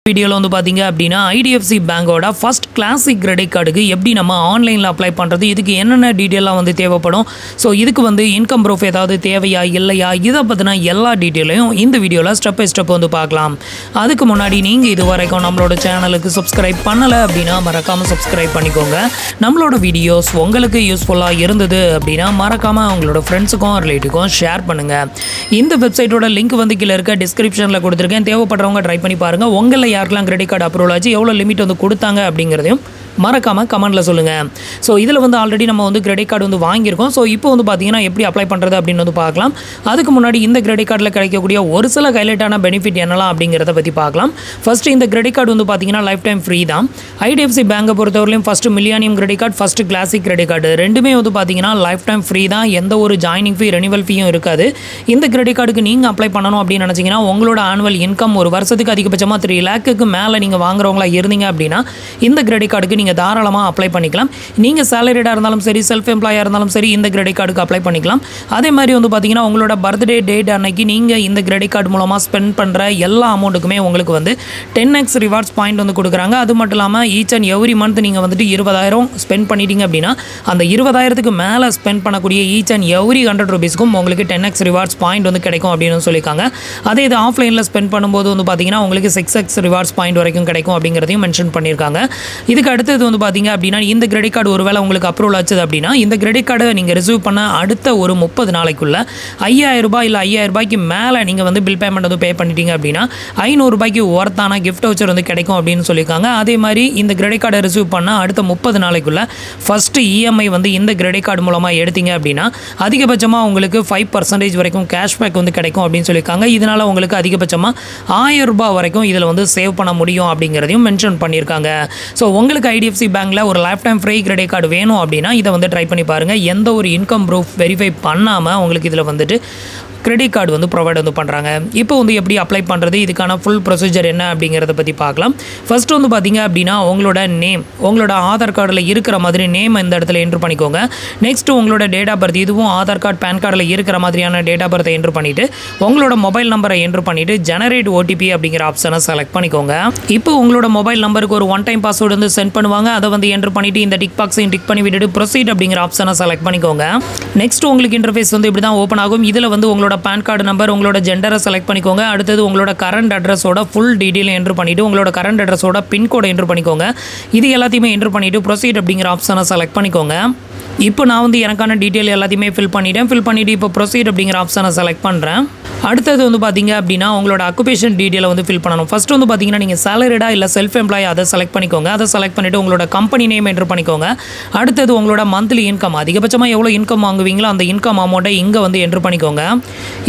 வீடியோல வந்து பாத்தீங்க அப்படினா IDFC பேங்கோட ஃபர்ஸ்ட் கிளாசிக் கிரெடிட் கார்டுக்கு எப்படி நம்ம ஆன்லைன்ல அப்ளை பண்றது இதுக்கு என்னென்ன டீடைலா வந்து தேவைப்படும் சோ இதுக்கு வந்து இன்கம் ப்ரூஃப் ஏதாவது தேவையா இல்லையா இத பத்தின எல்லா டீடைலையும் இந்த வீடியோல ஸ்டெப் பை ஸ்டெப் வந்து பார்க்கலாம் அதுக்கு முன்னாடி நீங்க இதுவரைக்கும் நம்மளோட சேனலுக்கு சப்ஸ்கிரைப் பண்ணல அப்படினா மறக்காம சப்ஸ்கிரைப் பண்ணிக்கோங்க நம்மளோட வீடியோஸ் உங்களுக்கு யூஸ்ஃபுல்லா இருந்தது அப்படினா மறக்காம உங்களோட ஃப்ரெண்ட்ஸ்க்கும் ரிலேட்டிவ்க்கும் ஷேர் பண்ணுங்க இந்த வெப்சைட்டோட லிங்க் வந்து கீழ இருக்க டிஸ்கிரிப்ஷன்ல கொடுத்திருக்கேன் தேவைப்படுறவங்க ட்ரை பண்ணி பாருங்க உங்கள யாருக்கெல்லாம் கிரெடிட் கார்டு அப்ரூவல் ஆச்சு எவ்வளவு லிமிட் வந்து கொடுத்தாங்க அப்படிங்கறதையும் மறக்காம கமெண்ட்ல சொல்லுங்க சோ இதுல வந்து ஆல்ரெடி நம்ம வந்து கிரெடிட் கார்டு வந்து வாங்கி இருக்கோம் சோ இப்போ வந்து பாத்தீங்கன்னா எப்படி அப்ளை பண்றது அப்படினு வந்து பார்க்கலாம் அதுக்கு முன்னாடி இந்த கிரெடிட் கார்டுல கிடைக்கக்கூடிய ஒரு சில ஹைலைட்டான பெனிஃபிட் என்னலாம் அப்படிங்கறத பத்தி பார்க்கலாம் ஃபர்ஸ்ட் இந்த கிரெடிட் கார்டு வந்து பாத்தீங்கன்னா லைஃப் டைம் ஃப்ரீ தான் IDFC பேங்கை பொறுத்தவரையிலும் first millennium credit card first classic credit card ரெண்டுமே வந்து பாத்தீங்கன்னா லைஃப் டைம் ஃப்ரீ தான் எந்த ஒரு ஜாயினிங் ஃபீ ரெனிவல் ஃபீயும் இருக்காது இந்த கிரெடிட் கார்டுக்கு நீங்க அப்ளை பண்ணனும் அப்படி நினைச்சீங்கன்னா உங்களோட ஆனுவல் இன்கம் ஒரு வருஷத்துக்கு அதிகபட்சமா 3 லட்சத்துக்கு மேல நீங்க வாங்குறவங்களா இருந்தீங்க அப்படினா இந்த கிரெடிட் கார்டுக்கு நீங்க தாராளமா அப்ளை பண்ணிக்கலாம் நீங்க சாலரிடா இருந்தாலும் சரி செல்ஃப் எம்ப்ளாயா இருந்தாலும் சரி இந்த கிரெடிட் கார்டுக்கு அப்ளை பண்ணிக்கலாம் அதே மாதிரி வந்து பாத்தீங்கன்னா உங்களோட பர்த்டே டேட் அன்னைக்கு நீங்க இந்த கிரெடிட் கார்டு மூலமா ஸ்பெண்ட் பண்ற எல்லா அமௌண்ட்டுக்குமே உங்களுக்கு வந்து 10x ரிவார்ட்ஸ் பாயிண்ட் வந்து கொடுக்குறாங்க அது மட்டும் இல்லாம ஈச் அண்ட் எவ்ரி மந்த் நீங்க வந்துட்டு 20000 ஸ்பெண்ட் பண்ணிட்டீங்க அப்படினா அந்த 20000க்கு மேல ஸ்பெண்ட் பண்ணக்கூடிய ஈச் அண்ட் எவ்ரி 100 ரூபீஸ்க்கும் உங்களுக்கு 10x ரிவார்ட்ஸ் பாயிண்ட் வந்து கிடைக்கும் அப்படினு சொல்லிருக்காங்க அதே இது ஆஃப்லைன்ல ஸ்பெண்ட் பண்ணும்போது வந்து பாத்தீங்கன்னா உங்களுக்கு 6x ரிவார்ட்ஸ் பாயிண்ட் வரைக்கும் கிடைக்கும் அப்படிங்கறதையும் மென்ஷன் பண்ணிருக்காங்க இதுக்கு அடுத்து வந்து பாத்தீங்க அப்படினா இந்த கிரெடிட் கார்டு ஒருவேளை உங்களுக்கு அப்ரூவல் ஆச்சு அப்படினா இந்த கிரெடிட் கார்டை நீங்க ரிசீவ் பண்ண அடுத்த ஒரு 30 நாளைக்குள்ள 5000 ரூபாய் இல்ல 5000 ரூபாய்க்கு மேல நீங்க வந்து பில் பேமெண்ட் வந்து பே பண்ணிட்டீங்க அப்படினா 500 ரூபாய்க்கு வர்த்தான gift voucher வந்து கிடைக்கும் அப்படினு சொல்லிருக்காங்க அதே மாதிரி இந்த கிரெடிட் கார்டை ரிசீவ் பண்ண அடுத்த 30 நாளைக்குள்ள ஃபர்ஸ்ட் EMI வந்து இந்த கிரெடிட் கார்டு மூலமா எடுத்தீங்க அப்படினா அதிகபட்சமா உங்களுக்கு 5% வரைக்கும் கேஷ்பேக் வந்து கிடைக்கும் அப்படினு சொல்லிருக்காங்க இதனால உங்களுக்கு அதிகபட்சமா 1000 ரூபாய் வரைக்கும் இதுல வந்து சேவ் பண்ண முடியும் அப்படிங்கறதையும் மென்ஷன் பண்ணிருக்காங்க சோ உங்களுக்கு IDFC பேங்க்ல ஒரு life time free credit card வேணும் அப்படினா இத வந்து ட்ரை பண்ணி பாருங்க எந்த ஒரு இன்கம் ப்ரூஃப் வெரிஃபை பண்ணாம உங்களுக்கு இதுல வந்துட்டு கிரெடிட் கார்டு வந்து ப்ரொவைட் வந்து பண்றாங்க இப்போ வந்து எப்படி அப்ளை பண்றது இதுக்கான ஃபுல் ப்ரொசீஜர் என்ன அப்படிங்கறத பத்தி பார்க்கலாம் ஃபர்ஸ்ட் வந்து பாத்தீங்க அப்படினா உங்களோட நேம் உங்களோட ஆதார் கார்டுல இருக்கிற மாதிரி நேம் இந்த இடத்துல என்டர் பண்ணிக்கோங்க நெக்ஸ்ட் உங்களோட டேட் ஆஃப் பர்த் இதுவும் ஆதார் கார்டு பான் கார்டுல இருக்கிற மாதிரியான டேட் ஆஃப் பர்த் என்டர் பண்ணிட்டு உங்களோட மொபைல் நம்பரை என்டர் பண்ணிட்டு ஜெனரேட் OTP அப்படிங்கற ஆப்ஷனை செலக்ட் பண்ணிக்கோங்க இப்போ உங்களோட மொபைல் நம்பருக்கு ஒரு ஒன் டைம் பாஸ்வேர்ட் வந்து சென்ட் பண்ணுவாங்க அதை வந்து என்டர் பண்ணிட்டு இந்த டிக் பாக்ஸையும் டிக் பண்ணி விட்டுட்டு ப்ரொசீட் அப்படிங்கற ஆப்ஷனை செலக்ட் பண்ணிக்கோங்க நெக்ஸ்ட் உங்களுக்கு இன்டர்ஃபேஸ் வந்து இப்படி தான் ஓபன் ஆகும் இதுல வந்து உங்களோட பான் கார்டு நம்பர் உங்களோட ஜெண்டரை செலக்ட் பண்ணிக்கோங்க அடுத்து உங்களோட கரண்ட் அட்ரஸோட ஃபுல் டீடைல் என்டர் பண்ணிட்டு உங்களோட கரண்ட் அட்ரஸோட பின் கோட் என்டர் பண்ணிக்கோங்க இது எல்லாத்தையுமே என்டர் பண்ணிட்டு ப்ரொசீட் அப்படிங்கற ஆப்ஷனை செலக்ட் பண்ணிக்கோங்க இப்போ நான் வந்து எனக்கான டீடைல் எல்லாத்தையுமே ஃபில் பண்ணிட்டு இப்போ ப்ரொசீட் அப்படிங்கற ஆப்ஷனை செலக்ட் பண்றேன் அடுத்து வந்து பாத்தீங்க அப்படினா உங்களோட ஆக்குபேஷன் டீடைலை வந்து ஃபில் பண்ணனும் ஃபர்ஸ்ட் வந்து பாத்தீங்கன்னா நீங்க சாலரிடா இல்ல செல்ஃப் எம்ப்ளாய் அதை செலக்ட் பண்ணிக்கோங்க அதை செலக்ட் பண்ணிட்டு உங்களோட கம்பெனி நேம் என்டர் பண்ணிக்கோங்க அடுத்து உங்களோட மந்த்லி இன்கம் அதிகபட்சமா எவ்வளவு இன்கம் வாங்குவீங்களோ அந்த இன்கம் அமௌண்ட்டை இங்க வந்து என்டர் பண்ணிக்கோங்க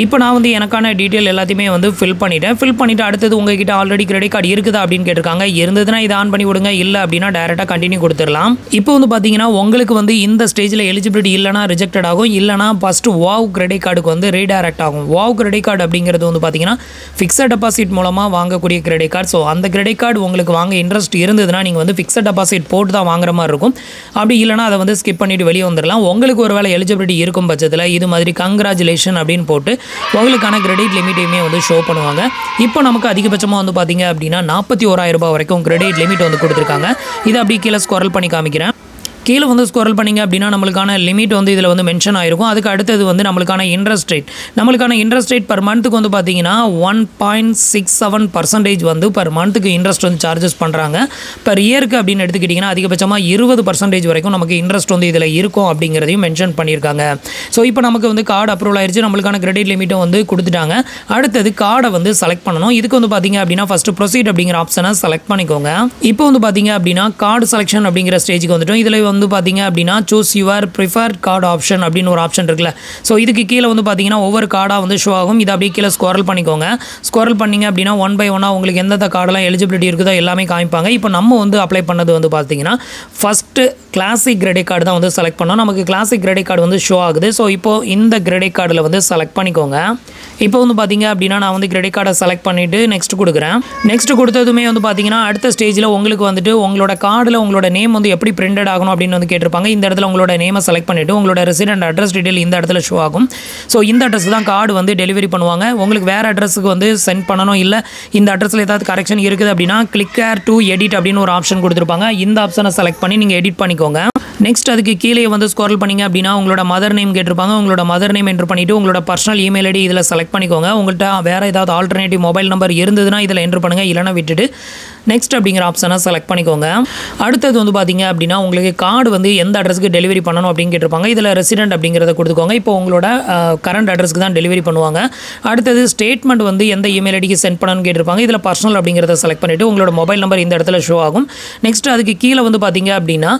இப்போ நான் வந்து எனக்கான டீடைல் எல்லாத்தையுமே வந்து ஃபில் பண்ணிட்டு அடுத்து உங்ககிட்ட ஆல்ரெடி கிரெடிட் கார்டு இருக்குதா அப்படினு கேட்டிருக்காங்க இருந்ததுனா இத ஆன் பண்ணி விடுங்க இல்ல அப்படினா டைரக்டா கண்டினியூ கொடுத்துறலாம் இப்போ வந்து பாத்தீங்கன்னா உங்களுக்கு வந்து இந்த ஸ்டேஜ்ல எலிஜிபிலிட்டி இல்லனா ரிஜெக்டட் ஆகும் இல்லனா ஃபர்ஸ்ட் வாவ் கிரெடிட் கார்டுக்கு வந்து ரீடைரக்ட் ஆகும் வாவ் கிரெடிட் கார்டு அப்படிங்கிறது வந்து பாத்தீங்கன்னா ஃபிக்ஸட் டெபாசிட் மூலமா வாங்கக்கூடிய கிரெடிட் கார்டு சோ அந்த கிரெடிட் கார்டு உங்களுக்கு வாங்க இன்ட்ரஸ்ட் இருந்ததுனா நீங்க வந்து ஃபிக்ஸட் டெபாசிட் போட்டு தான் வாங்குற மாதிரி இருக்கும் அப்படி இல்லனா அதை வந்து ஸ்கிப் பண்ணிட்டு வெளிய வந்துறலாம் உங்களுக்கு ஒருவேளை எலிஜிபிலிட்டி இருக்கும் பட்சத்துல இது மாதிரி கங்க்ராச்சுலேஷன் அப்படினு போட்டு உங்களுக்கான கிரெடிட் லிமிட்டையுமே வந்து ஷோ பண்ணுவாங்க இப்போ நமக்கு அதிகபட்சமா வந்து பாத்தீங்க அப்படினா 41000 ரூபாய் வரைக்கும் கிரெடிட் லிமிட் வந்து கொடுத்திருக்காங்க இத அப்படியே கீழ ஸ்க்ரோல் பண்ணி காமிக்கிறேன் கீழ வந்து ஸ்க்ரோல் பண்ணீங்க அப்படினா நமக்கான லிமிட் வந்து இதுல வந்து மென்ஷன் ஆயிருக்கும் அதுக்கு அடுத்து வந்து நமக்கான இன்ட்ரஸ்ட் ரேட் per monthக்கு வந்து பாத்தீங்கன்னா 1.67% வந்து per monthக்கு இன்ட்ரஸ்ட் வந்து சார்ஜஸ் பண்றாங்க per இயருக்கு அப்படினு எடுத்துக்கிட்டீங்கன்னா அதிகபட்சமா 20% வரைக்கும் நமக்கு இன்ட்ரஸ்ட் வந்து இதுல இருக்கும் அப்படிங்கறதையும் மென்ஷன் பண்ணிருக்காங்க சோ இப்போ நமக்கு வந்து கார்டு அப்ரூவல் ஆயிருச்சு நமக்கான கிரெடிட் லிமிட்டும் வந்து கொடுத்துட்டாங்க அடுத்து கார்டை வந்து செலக்ட் பண்ணனும் இதுக்கு வந்து பாத்தீங்க அப்படினா ஃபர்ஸ்ட் ப்ரொசீட் அப்படிங்கற ஆப்ஷனை செலக்ட் பண்ணிக்கோங்க இப்போ வந்து பாத்தீங்க அப்படினா கார்டு செலக்ஷன் அப்படிங்கற ஸ்டேஜ்க்கு வந்துட்டோம் இதுல வந்து பாத்தீங்க அப்படினா choose your preferred card option அப்படின ஒரு ஆப்ஷன் இருக்குல சோ இதுக்கு கீழ வந்து பாத்தீங்கன்னா ஒவ்வொரு கார்டா வந்து ஷோ ஆகும் இத அப்படியே கீழ ஸ்க்ரோல் பண்ணிக்கோங்க ஸ்க்ரோல் பண்ணீங்க அப்படினா ஒன் பை ஒன்னா உங்களுக்கு எந்த கார்டெல்லாம் எலிஜிபிலிட்டி இருக்குதோ எல்லாமே காமிப்பாங்க இப்போ நம்ம வந்து அப்ளை பண்ணது வந்து பாத்தீங்கன்னா ஃபர்ஸ்ட் கிளாசிக் கிரெடிட் கார்டு தான் வந்து செலக்ட் பண்ணோம் நமக்கு கிளாசிக் கிரெடிட் கார்டு வந்து ஷோ ஆகுது சோ இப்போ இந்த கிரெடிட் கார்டுல வந்து செலக்ட் பண்ணிக்கோங்க இப்போ வந்து பாத்தீங்க அப்படினா நான் வந்து கிரெடிட் கார்டை செலக்ட் பண்ணிட்டு நெக்ஸ்ட் கொடுக்கிறேன் நெக்ஸ்ட் கொடுத்ததுமே வந்து பாத்தீங்கன்னா அடுத்த ஸ்டேஜ்ல உங்களுக்கு வந்துட்டு உங்களோட கார்டுல உங்களோட நேம் வந்து எப்படி பிரிண்டட் ஆகணும் அப்படின்னு வந்து கேட்டிருப்பாங்க. இந்த இடத்துல உங்களோட நேமை செலக்ட் பண்ணிவிட்டு உங்களோட ரெசிடென்ட் அட்ரஸ் டீட்டெயில் இந்த இடத்துல ஷோ ஆகும். ஸோ இந்த அட்ரஸ் தான் கார்டு வந்து டெலிவரி பண்ணுவாங்க. உங்களுக்கு வேறு அட்ரஸுக்கு வந்து சென்ட் பண்ணணும், இல்லை இந்த அட்ரஸில் ஏதாவது கரெக்ஷன் இருக்குது அப்படின்னா கிளிக் ஹேர் டு எடிட் அப்படின்னு ஒரு ஆப்ஷன் கொடுத்துருப்பாங்க. இந்த ஆப்ஷனை செலக்ட் பண்ணி நீங்கள் எடிட் பண்ணிக்கோங்க. நெக்ஸ்ட் அதுக்கு கீழே வந்து ஸ்க்ரோல் பண்ணிங்க அப்படின்னா உங்களோட மதர் நேம் கேட்டிருப்பாங்க. உங்களோட மதர் நேம் என்ட்ரு பண்ணிவிட்டு உங்களோட பர்சனல் இமெயில் ஐடி இதில் செலக்ட் பண்ணிக்கோங்க. உங்கள்கிட்ட வேறு ஏதாவது ஆல்டர்னேட்டிவ் மொபைல் நம்பர் இருந்ததுன்னா இதில் என்ட்ரு பண்ணுங்கள், இல்லைனா விட்டுட்டு நெக்ஸ்ட் அப்படிங்கிற ஆப்ஷனை செலக்ட் பண்ணிக்கோங்க. அடுத்தது வந்து பார்த்தீங்க அப்படின்னா உங்களுக்கு கார்டு வந்து எந்த அட்ரஸுக்கு டெலிவரி பண்ணணும் அப்படின்னு கேட்டிருப்பாங்க. இதில் ரெசிடென்ட் அப்படிங்கிறத கொடுத்துக்கோங்க. இப்போ உங்களோட கரண்ட் அட்ரஸ்க்கு தான் டெலிவரி பண்ணுவாங்க. அடுத்தது ஸ்டேட்மெண்ட் வந்து எந்த இமெயில் ஐடிக்கு சென்ட் பண்ணணும்னு கேட்டிருப்பாங்க. இதில் பர்சனல் அப்படிங்கிறத செலக்ட் பண்ணிவிட்டு உங்களோட மொபைல் நம்பர் இந்த இடத்துல ஷோ ஆகும். நெக்ஸ்ட் அதுக்கு கீழே வந்து பார்த்தீங்க அப்படின்னா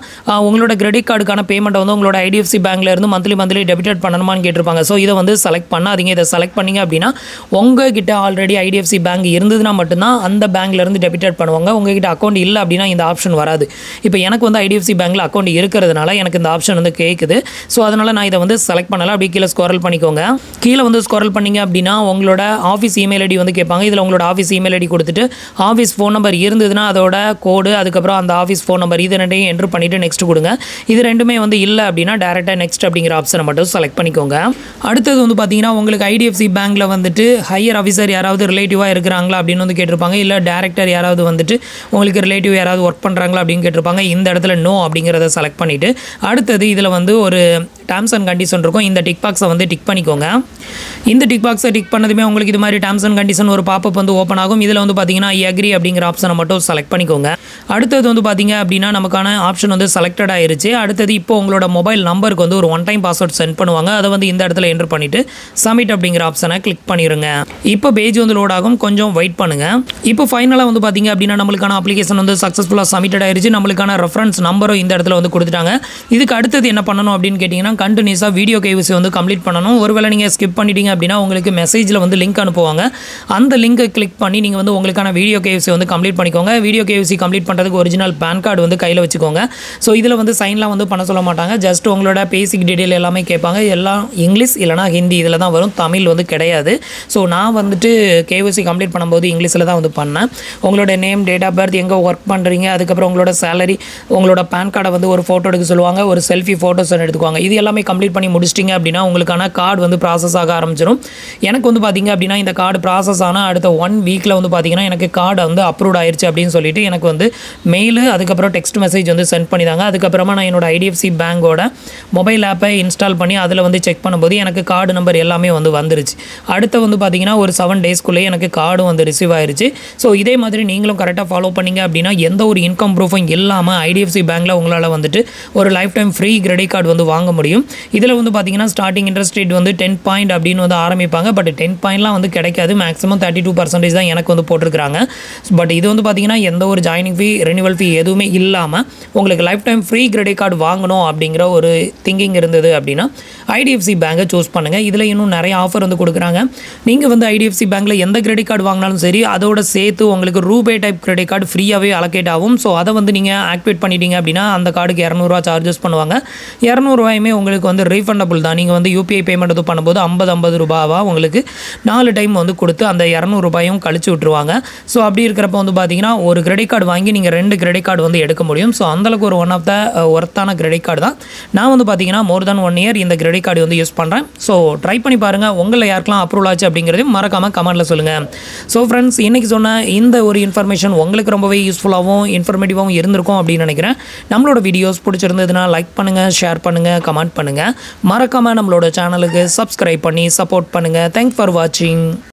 உங்களோட கிரெடிட் கார்டுக்கான பேமெண்ட்டை வந்து உங்களோட ஐடிஎஃப்சி பேங்க்ல இருந்து மந்த்லி டெபிட் பண்ணணுமான்னு கேட்டிருப்பாங்க. ஸோ இதை வந்து செலக்ட் பண்ணாதீங்க. இதை செலக்ட் பண்ணிங்க அப்படின்னா உங்ககிட்ட ஆல்ரெடி ஐடிஎஃப்சி பேங்க் இருந்ததுன்னா மட்டும்தான் அந்த பேங்க்லேருந்து டெபிட் பண்ணுவாங்க. உங்ககிட்ட அக்கௌண்ட் இல்லை அப்படின்னா இந்த ஆப்ஷன் வராது. இப்போ எனக்கு வந்து ஐடிஎஃப்சி பேங்க்கில் அக்கௌண்ட் இருக்கிறதுனால எனக்கு இந்த ஆப்ஷன் வந்து கேட்குது. ஸோ அதனால் நான் இதை வந்து செலக்ட் பண்ணலாம். அப்படி கீழே ஸ்க்ரோல் பண்ணிக்கோங்க. கீழே வந்து ஸ்க்ரோல் பண்ணிங்க அப்படின்னா உங்களோட ஆஃபீஸ் இமெயில் ஐடி வந்து கேட்பாங்க. இதில் உங்களோட ஆஃபீஸ் இமெயில் ஐடி கொடுத்துட்டு ஆஃபீஸ் ஃபோன் நம்பர் இருந்ததுன்னா அதோட கோடு, அதுக்கப்புறம் அந்த ஆஃபீஸ் ஃபோன் நம்பர் இது ரெண்டையும் என்ட்ரு பண்ணிவிட்டு நெக்ஸ்ட் கொடுங்க. இது ரெண்டுமே வந்து இல்லை அப்படின்னா டேரெக்டாக நெக்ஸ்ட் அப்படிங்கிற ஆப்ஷனை மட்டும் செலக்ட் பண்ணிக்கோங்க. அடுத்தது வந்து பார்த்தீங்கன்னா உங்களுக்கு ஐடிஎஃப்சி பேங்க்கில் வந்துட்டு ஹையர் ஆஃபீஸர் யாராவது ரிலேட்டிவாக இருக்கிறாங்களா அப்படின்னு வந்து கேட்டிருப்பாங்க. இல்லை டேரக்டர் யாராவது வந்துட்டு உங்களுக்கு ரிலேட்டிவ் யாராவது ஒர்க் பண்ணுறாங்களா அப்படின்னு கேட்டிருப்பாங்க. இந்த இடத்துல நோ அப்படிங்கிறத செலக்ட் பண்ணிவிட்டு அடுத்தது இதில் வந்து ஒரு டேர்ம்ஸ் அண்ட் கண்டிஷன் இருக்கும். இந்த டிக் பாக்ஸை வந்து டிக் பண்ணிக்கோங்க. இந்த டிக் பாக்ஸை டிக் பண்ணதுமே உங்களுக்கு இது மாதிரி டேர்ம்ஸ் அண்ட் கண்டிஷன் ஒரு பாப்பப் வந்து ஓப்பன் ஆகும். இதில் வந்து பார்த்தீங்கன்னா அக்ரி அப்படிங்கிற ஆப்ஷனை மட்டும் செலக்ட் பண்ணிக்கோங்க. அடுத்தது வந்து பார்த்தீங்க அப்படின்னா நமக்கான ஆப்ஷன் வந்து செலக்டட் ஆயிருச்சு. அடுத்தது இப்போ உங்களோட மொபைல் நம்பருக்கு வந்து ஒரு ஒன் டைம் பாஸ்வேர்ட் சென்ட் பண்ணுவாங்க. அதை வந்து இந்த இடத்துல என்ட்ரு பண்ணிவிட்டு சப்மிட் அப்படிங்கிற ஆப்ஷனை கிளிக் பண்ணிடுங்க. இப்போ பேஜ் வந்து லோட் ஆகும், கொஞ்சம் வெயிட் பண்ணுங்கள். இப்போ ஃபைனலாக வந்து பார்த்தீங்க அப்படின்னா நம்மளுக்கான அப்ளிகேஷன் வந்து சக்ஸஸ்ஃபுல்லாக சப்மிட்டட் ஆயிருச்சு. நம்மளுக்கான ரெஃபரன்ஸ் நம்பரும் இந்த இடத்துல வந்து கொடுத்துட்டாங்க. இதுக்கு அடுத்தது என்ன பண்ணணும் அப்படின்னு கேட்டிங்கன்னா கண்டினியூஸாக வீடியோ கேவிசி வந்து கம்ப்ளீட் பண்ணணும். ஒருவேளை நீங்கள் ஸ்கிப் பண்ணிட்டீங்க அப்படின்னா உங்களுக்கு மெசேஜில் வந்து லிங்க் அனுப்புவாங்க. அந்த லிங்கை கிளிக் பண்ணி நீங்கள் வந்து உங்களுக்கான வீடியோ கேவிசி வந்து கம்ப்ளீட் பண்ணிக்கோங்க. வீடியோ கேவிசி கம்ப்ளீட் பண்ணுறதுக்கு ஒரிஜினல் பேன் கார்டு வந்து கையில் வச்சுக்கோங்க. ஸோ இதில் வந்து சைன்லாம் வந்து பண்ண சொல்ல மாட்டாங்க. ஜஸ்ட் உங்களோட பேசிக் டீட்டெயில் எல்லாமே கேட்பாங்க. எல்லாம் இங்கிலீஷ் இல்லைனா ஹிந்தி இதில் தான் வரும், தமிழ் வந்து கிடையாது. ஸோ நான் வந்துட்டு கேவிசி கம்ப்ளீட் பண்ணும்போது இங்கிலீஷில் தான் வந்து பண்ணேன். உங்களோட நேம், டேட் ஆஃப் பர்த், எங்கே ஒர்க் பண்ணுறீங்க, அதுக்கப்புறம் உங்களோட சேலரி, உங்களோட பேன் கார்டை வந்து ஒரு ஃபோட்டோ எடுக்க சொல்லுவாங்க, ஒரு செல்ஃபி ஃபோட்டோஸ் எடுத்துக்குவாங்க. இது எல்லாமே கம்ப்ளீட் பண்ணி முடிச்சிட்டிங்க அப்படின்னா உங்களுக்கான கார்டு வந்து ப்ராசஸ் ஆக ஆரம்பிச்சிடும். எனக்கு வந்து பார்த்தீங்க அப்படின்னா இந்த கார்டு ப்ராசஸ் ஆனால் அடுத்த 1 வீக்கில் வந்து பார்த்தீங்கன்னா எனக்கு கார்டு வந்து அப்ரூவ் ஆயிடுச்சு அப்படின்னு சொல்லிட்டு எனக்கு வந்து மெயில், அதுக்கப்புறம் டெக்ஸ்ட் மெசேஜ் வந்து சென்ட் பண்ணிதாங்க. அதுக்கப்புறமா நான் என்னோட ஐடிஎஃப்சி பேங்கோட மொபைல் ஆப்பை இன்ஸ்டால் பண்ணி அதில் வந்து செக் பண்ணும்போது எனக்கு கார்டு நம்பர் எல்லாமே வந்து வந்துருச்சு. அடுத்து வந்து பார்த்தீங்கன்னா ஒரு 7 டேஸ்க்குள்ளேயே எனக்கு கார்டும் வந்து ரிசீவ் ஆயிருச்சு. ஸோ இதே மாதிரி நீங்களும் கரெக்டாக ஃபாலோ பண்ணிங்க அப்படின்னா எந்த ஒரு இன்கம் ப்ரூஃபும் இல்லாமல் ஐடிஎஃப்சி பேங்க்கில் உங்களால் வந்துட்டு ஒரு life time free credit card வந்து வாங்க முடியும். இதில் வந்து பார்த்தீங்கன்னா ஸ்டார்டிங் இன்ட்ரெஸ்ட் ரேட் வந்து 10 பாயிண்ட் அப்படின்னு வந்து ஆரம்பிப்பாங்க. பட் 10 பாயிண்ட்லாம் வந்து கிடைக்காது. மேக்ஸிமம் 32% தான் எனக்கு வந்து போட்டிருக்கிறாங்க. பட் இது வந்து பார்த்தீங்கன்னா எந்த ஒரு ஜாயினிங் ஃபீ, ரெனிவல் ஃபீ எதுவுமே இல்லாமல் உங்களுக்கு life time free credit card வாங்கணும் அப்படிங்கிற ஒரு திங்கிங் இருந்தது அப்படின்னா ஐடிஎஃப்சி பேங்கை சூஸ் பண்ணுங்கள். இதில் இன்னும் நிறைய ஆஃபர் வந்து கொடுக்குறாங்க. நீங்கள் வந்து ஐடிஎஃப்சி பேங்க்கில் எந்த கிரெடிட் கார்டு வாங்கினாலும் சரி அதோட சேர்த்து உங்களுக்கு ரூபே டைப் கிரெடிட் கார்டு ஃப்ரீயாகவே அலோகேட் ஆகும். ஸோ அதை வந்து நீங்கள் ஆக்டிவேட் பண்ணிட்டீங்க அப்படின்னா அந்த கார்டுக்கு 200 சார்ஜஸ் பண்ணுவாங்க. 200 உங்களுக்கு வந்து ரீஃபண்டபுள் தான். நீங்கள் வந்து யூபிஐ பேமெண்ட் வந்து பண்ணும்போது 50 ரூபாவாக உங்களுக்கு 4 டைம் வந்து கொடுத்து அந்த 200 ரூபாயும் கழிச்சு விட்டுருவாங்க. ஸோ அப்படி இருக்கிறப்ப வந்து பார்த்தீங்கன்னா ஒரு கிரெடிட் கார்டு வாங்கி நீங்கள் 2 கிரெடிட் கார்டு வந்து எடுக்க முடியும். ஸோ அந்தளவுக்கு ஒரு ஒன் ஆஃப் த ஒர்த்தான கிரெடிட் கார்டு தான். நான் வந்து பார்த்தீங்கன்னா மோர் தென் 1 இயர் இந்த கிரெடிட் கார்டு வந்து யூஸ் பண்ணுறேன். ஸோ ட்ரை பண்ணி பாருங்கள். உங்களில் யாருக்கெல்லாம் அப்ரூவல் ஆச்சு அப்படிங்கிறதையும் மறக்காமல் கமெண்ட்டில் சொல்லுங்கள். ஸோ ஃப்ரெண்ட்ஸ், இன்றைக்கி சொன்ன இந்த ஒரு இன்ஃபர்மேஷன் உங்களுக்கு ரொம்பவே யூஸ்ஃபுல்லாகவும் இன்ஃபர்மேட்டிவாகவும் இருந்திருக்கும் அப்படின்னு நினைக்கிறேன். நம்மளோட வீடியோஸ் பிடிச்சிருந்ததுன்னா லைக் பண்ணுங்கள், ஷேர் பண்ணுங்கள், கமெண்ட் பண்ணுங்கள். மறக்காமல் நம்மளோட சேனலுக்கு சப்ஸ்கிரைப் பண்ணி சப்போர்ட் பண்ணுங்கள். தேங்க்ஸ் ஃபார் வாட்சிங்.